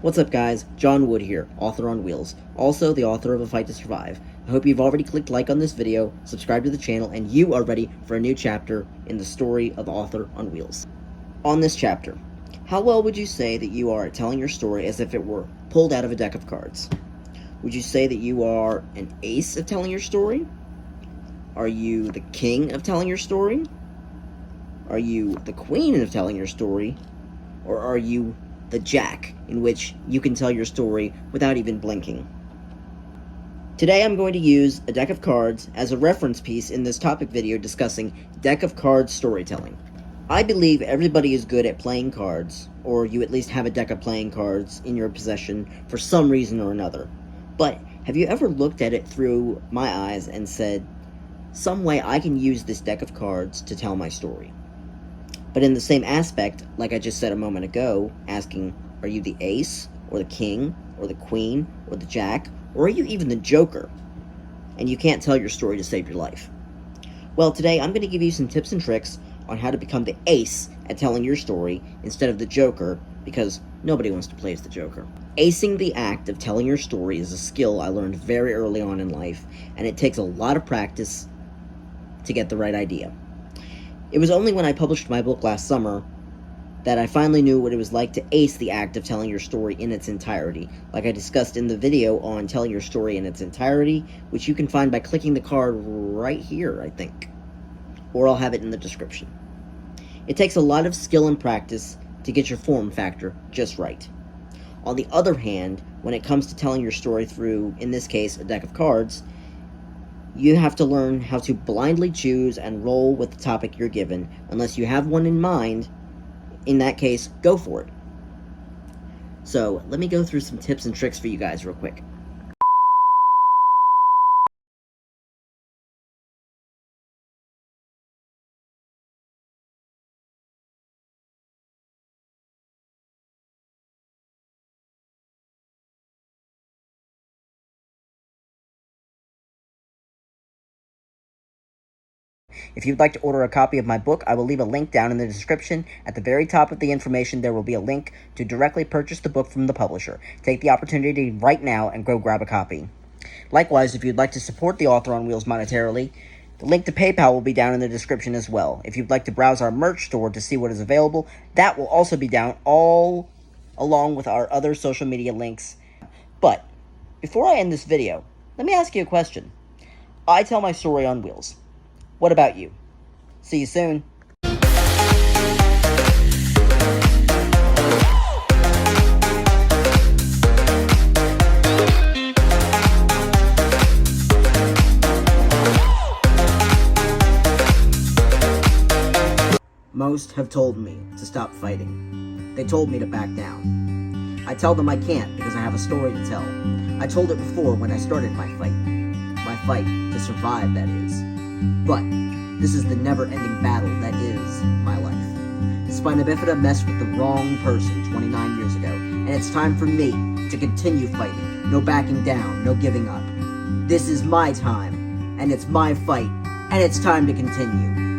What's up guys, John Wood here, author on wheels, also the author of A Fight to Survive. I hope you've already clicked like on this video, subscribed to the channel, and you are ready for a new chapter in the story of Author on Wheels. On this chapter, how well would you say that you are at telling your story as if it were pulled out of a deck of cards? Would you say that you are an ace of telling your story? Are you the king of telling your story? Are you the queen of telling your story? Or are you the jack, in which you can tell your story without even blinking? Today I'm going to use a deck of cards as a reference piece in this topic video discussing deck of cards storytelling. I believe everybody is good at playing cards, or you at least have a deck of playing cards in your possession for some reason or another. But have you ever looked at it through my eyes and said, some way I can use this deck of cards to tell my story? But in the same aspect, like I just said a moment ago, asking, are you the ace, or the king, or the queen, or the jack, or are you even the joker? And you can't tell your story to save your life. Well, today I'm going to give you some tips and tricks on how to become the ace at telling your story instead of the joker, because nobody wants to play as the joker. Acing the act of telling your story is a skill I learned very early on in life, and it takes a lot of practice to get the right idea. It was only when I published my book last summer that I finally knew what it was like to ace the act of telling your story in its entirety, like I discussed in the video on telling your story in its entirety, which you can find by clicking the card right here, I think. Or I'll have it in the description. It takes a lot of skill and practice to get your form factor just right. On the other hand, when it comes to telling your story through, in this case, a deck of cards, you have to learn how to blindly choose and roll with the topic you're given. Unless you have one in mind, in that case, go for it. So, let me go through some tips and tricks for you guys real quick. If you'd like to order a copy of my book, I will leave a link down in the description. At the very top of the information, there will be a link to directly purchase the book from the publisher. Take the opportunity right now and go grab a copy. Likewise, if you'd like to support the Author on Wheels monetarily, the link to PayPal will be down in the description as well. If you'd like to browse our merch store to see what is available, that will also be down, all along with our other social media links. But before I end this video, let me ask you a question. I tell my story on wheels. What about you? See you soon. Most have told me to stop fighting. They told me to back down. I tell them I can't because I have a story to tell. I told it before when I started my fight. My fight to survive, that is. But this is the never-ending battle that is my life. Spina bifida messed with the wrong person 29 years ago, and it's time for me to continue fighting. No backing down, no giving up. This is my time, and it's my fight, and it's time to continue.